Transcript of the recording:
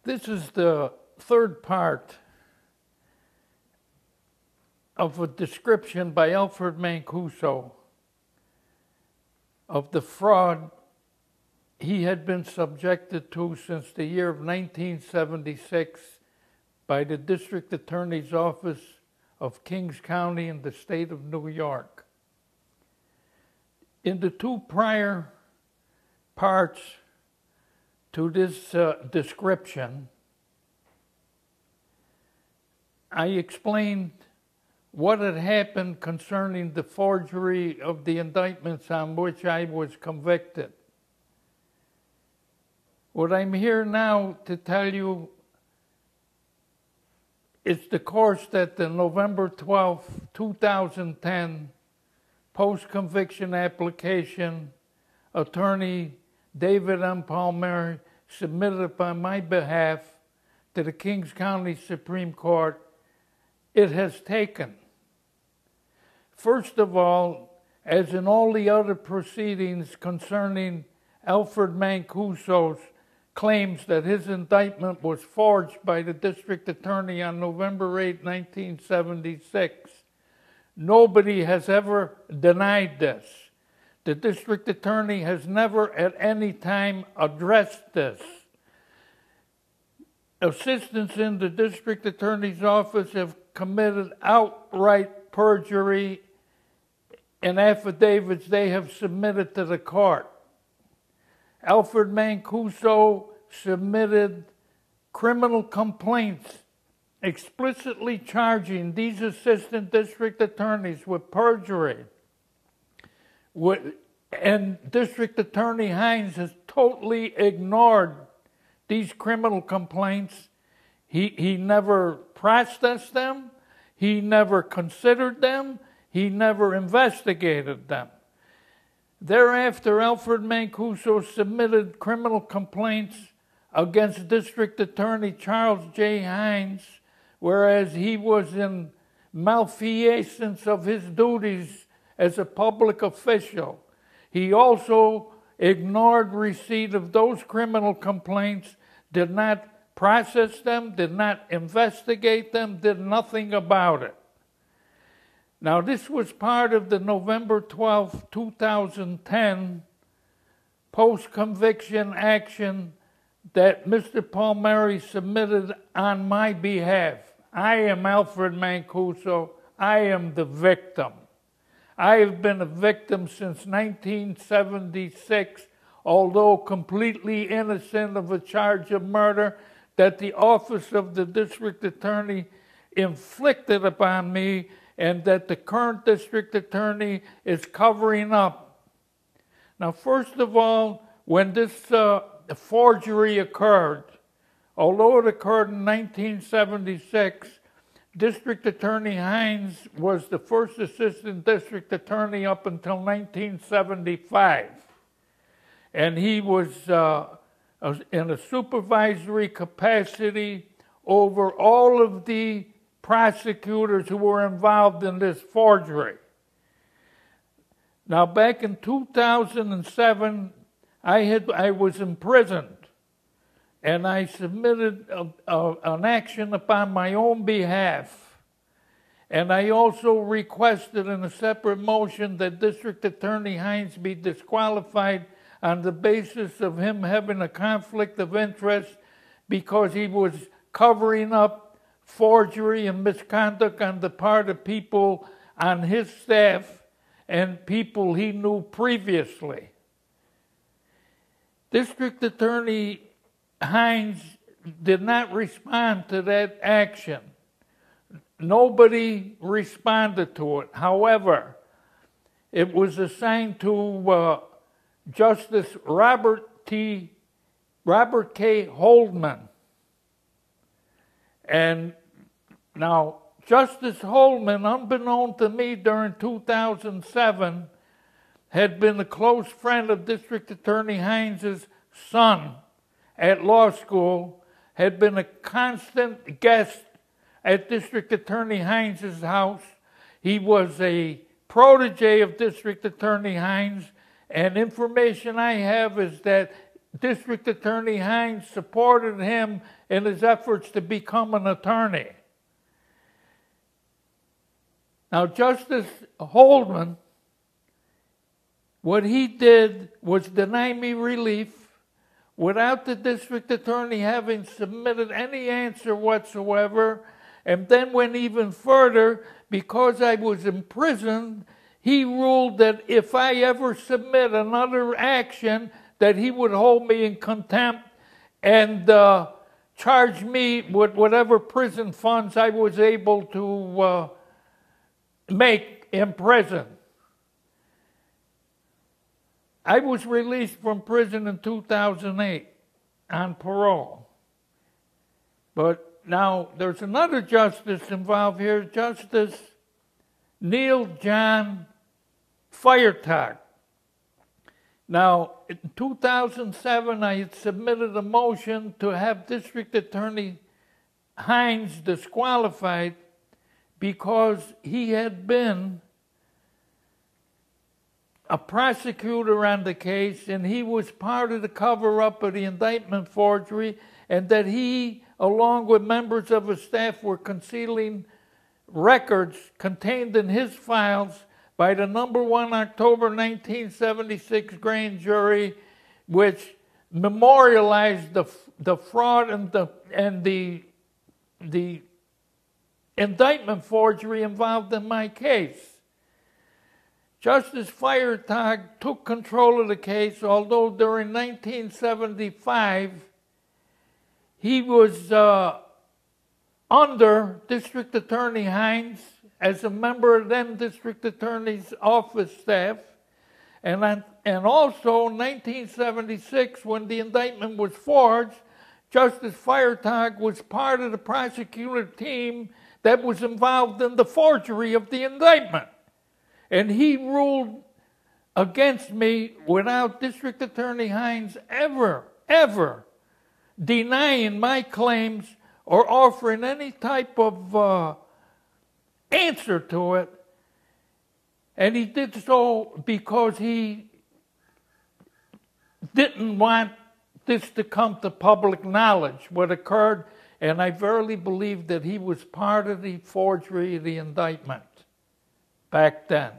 This is the third part of a description by Alfred Mancuso of the fraud he had been subjected to since the year of 1976 by the District Attorney's Office of Kings County in the state of New York. In the two prior parts to this description, I explained what had happened concerning the forgery of the indictments on which I was convicted. What I'm here now to tell you is the course that the November 12, 2010 post-conviction application attorney David M. Palmieri submitted on my behalf to the Kings County Supreme Court, it has taken. First of all, as in all the other proceedings concerning Alfred Mancuso's claims that his indictment was forged by the district attorney on November 8, 1976, nobody has ever denied this. The district attorney has never at any time addressed this. Assistants in the district attorney's office have committed outright perjury in affidavits they have submitted to the court. Alfred Mancuso submitted criminal complaints explicitly charging these assistant district attorneys with perjury. And District Attorney Hines has totally ignored these criminal complaints. He never processed them. He never considered them. He never investigated them. Thereafter, Alfred Mancuso submitted criminal complaints against District Attorney Charles J. Hines, whereas he was in malfeasance of his duties as a public official. He also ignored receipt of those criminal complaints, did not process them, did not investigate them, did nothing about it. Now, this was part of the November 12, 2010 post-conviction action that Mr. Palmieri submitted on my behalf. I am Alfred Mancuso. I am the victim. I have been a victim since 1976, although completely innocent of a charge of murder that the office of the district attorney inflicted upon me and that the current district attorney is covering up. Now, first of all, when this forgery occurred, although it occurred in 1976, District Attorney Hines was the first assistant district attorney up until 1975. And he was in a supervisory capacity over all of the prosecutors who were involved in this forgery. Now, back in 2007, I was imprisoned, and I submitted an action upon my own behalf. And I also requested in a separate motion that District Attorney Hines be disqualified on the basis of him having a conflict of interest because he was covering up forgery and misconduct on the part of people on his staff and people he knew previously. District Attorney Hines did not respond to that action. Nobody responded to it. However, it was assigned to Justice Robert K. Holdman. And now, Justice Holdman, unbeknown to me during 2007, had been a close friend of District Attorney Hines' son at law school, had been a constant guest at District Attorney Hines' house. He was a protege of District Attorney Hines, and information I have is that District Attorney Hines supported him in his efforts to become an attorney. Now, Justice Holdman, what he did was deny me relief without the district attorney having submitted any answer whatsoever, and then went even further. Because I was imprisoned, he ruled that if I ever submit another action, that he would hold me in contempt and charge me with whatever prison funds I was able to make in prison. I was released from prison in 2008 on parole. But now there's another justice involved here, Justice Neil John Feiertag. Now, in 2007, I had submitted a motion to have District Attorney Hines disqualified because he had been a prosecutor on the case, and he was part of the cover-up of the indictment forgery, and that he, along with members of his staff, were concealing records contained in his files by the number 1 October 1976 grand jury, which memorialized the fraud and the indictment forgery involved in my case. Justice Feiertag took control of the case, although during 1975 he was under District Attorney Hines as a member of then District Attorney's office staff, and also in 1976 when the indictment was forged, Justice Feiertag was part of the prosecutor team that was involved in the forgery of the indictment. And he ruled against me without District Attorney Hines ever denying my claims or offering any type of answer to it. And he did so because he didn't want this to come to public knowledge, what occurred, and I verily believe that he was part of the forgery of the indictment back then.